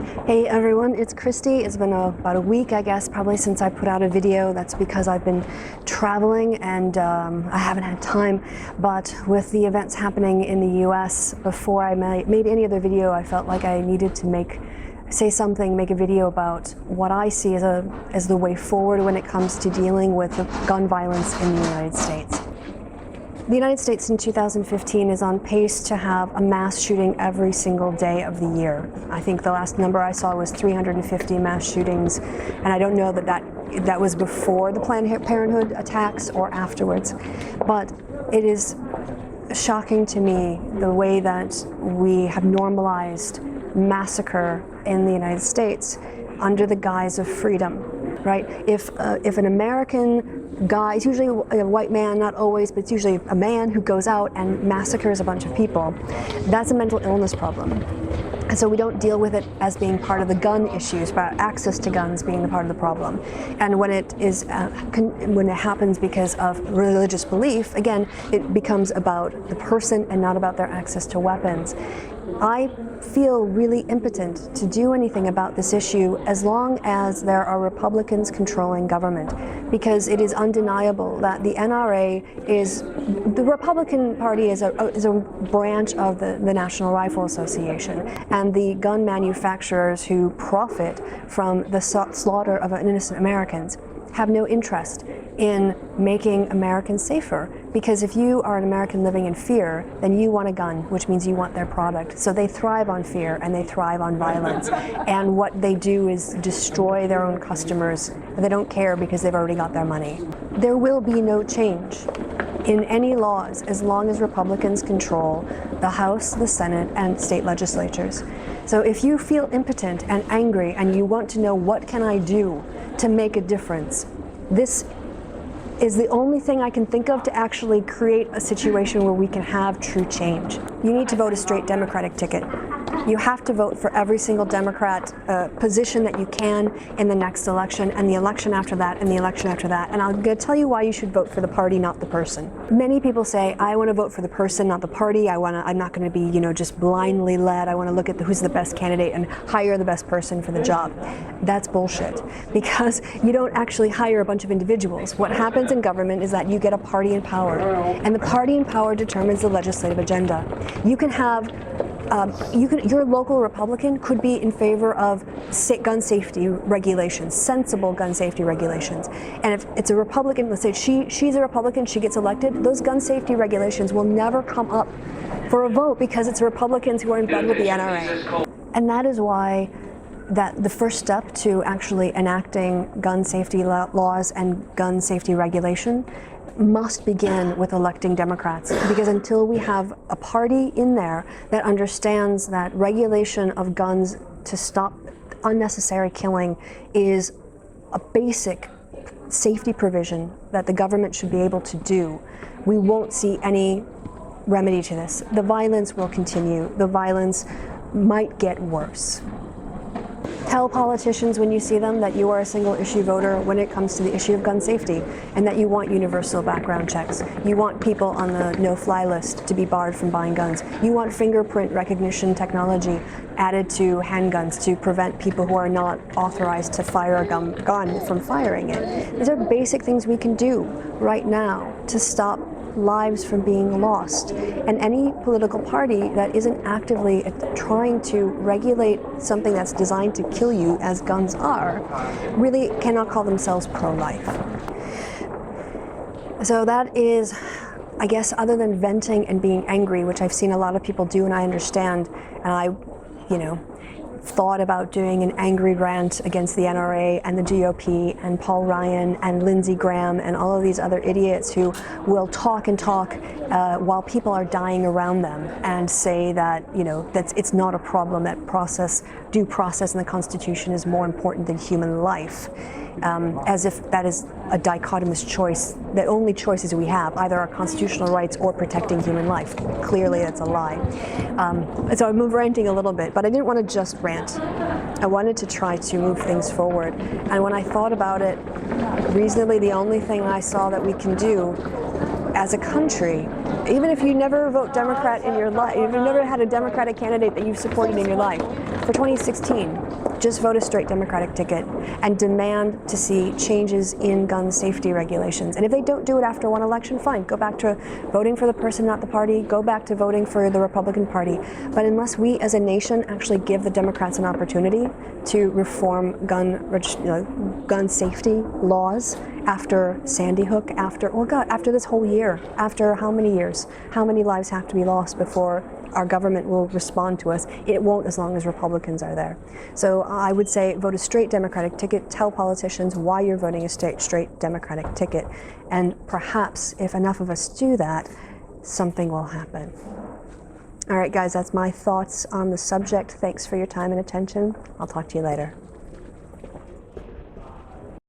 Hey everyone, it's Kristi. It's been about a week, I guess, probably since I put out a video. That's because I've been traveling and I haven't had time. But with the events happening in the US, before I made any other video, I felt like I needed to make a video about what I see as the way forward when it comes to dealing with gun violence in the United States. The United States in 2015 is on pace to have a mass shooting every single day of the year. I think the last number I saw was 350 mass shootings, and I don't know that was before the Planned Parenthood attacks or afterwards. But it is shocking to me the way that we have normalized massacre in the United States under the guise of freedom, right? If an American guy, it's usually a white man, not always, but it's usually a man who goes out and massacres a bunch of people, that's a mental illness problem. And so we don't deal with it as being part of the gun issues, but access to guns being the part of the problem. And when it happens because of religious belief, again, it becomes about the person and not about their access to weapons. I feel really impotent to do anything about this issue as long as there are Republicans controlling government, because it is undeniable that the NRA the Republican Party is a branch of the National Rifle Association, and the gun manufacturers who profit from the slaughter of innocent Americans have no interest in making Americans safer, because if you are an American living in fear, then you want a gun, which means you want their product. So they thrive on fear and they thrive on violence, and what they do is destroy their own customers. They don't care because they've already got their money. There will be no change in any laws as long as Republicans control the House, the Senate, and state legislatures. So if you feel impotent and angry and you want to know what can I do to make a difference, this is the only thing I can think of to actually create a situation where we can have true change. You need to vote a straight Democratic ticket. You have to vote for every single Democrat position that you can in the next election, and the election after that, and the election after that. And I'm going to tell you why you should vote for the party, not the person. Many people say, I want to vote for the person, not the party. I'm not going to be, just blindly led. I want to look at who's the best candidate and hire the best person for the job. That's bullshit, because you don't actually hire a bunch of individuals. What happens in government is that you get a party in power, and the party in power determines the legislative agenda. You can have your local Republican could be in favor of gun safety regulations, sensible gun safety regulations. And if it's a Republican, let's say she's a Republican, she gets elected, those gun safety regulations will never come up for a vote because it's Republicans who are in bed with the NRA. And that is why the first step to actually enacting gun safety laws and gun safety regulation must begin with electing Democrats, because until we have a party in there that understands that regulation of guns to stop unnecessary killing is a basic safety provision that the government should be able to do, we won't see any remedy to this. The violence will continue. The violence might get worse. Tell politicians when you see them that you are a single issue voter when it comes to the issue of gun safety, and that you want universal background checks. You want people on the no-fly list to be barred from buying guns. You want fingerprint recognition technology added to handguns to prevent people who are not authorized to fire a gun from firing it. These are basic things we can do right now to stop lives from being lost. And any political party that isn't actively trying to regulate something that's designed to kill you, as guns are, really cannot call themselves pro-life. So that is, I guess, other than venting and being angry, which I've seen a lot of people do and I understand, and I, thought about doing an angry rant against the NRA and the GOP and Paul Ryan and Lindsey Graham and all of these other idiots who will talk and talk while people are dying around them, and say that, that it's not a problem, that due process in the Constitution is more important than human life. As if that is a dichotomous choice. The only choices we have, either our constitutional rights or protecting human life. Clearly that's a lie. So I'm ranting a little bit, but I didn't want to just rant. I wanted to try to move things forward. And when I thought about it reasonably, the only thing I saw that we can do as a country, even if you never vote Democrat in your life, if you've never had a Democratic candidate that you've supported in your life, for 2016, just vote a straight Democratic ticket and demand to see changes in gun safety regulations. And if they don't do it after one election, fine, go back to voting for the person, not the party, go back to voting for the Republican Party. But unless we as a nation actually give the Democrats an opportunity to reform gun safety laws after Sandy Hook, after this whole year, after how many years, how many lives have to be lost before our government will respond to us? It won't, as long as Republicans are there. So I would say vote a straight Democratic ticket, tell politicians why you're voting a straight Democratic ticket, and perhaps if enough of us do that, something will happen. All right, guys, that's my thoughts on the subject. Thanks for your time and attention. I'll talk to you later.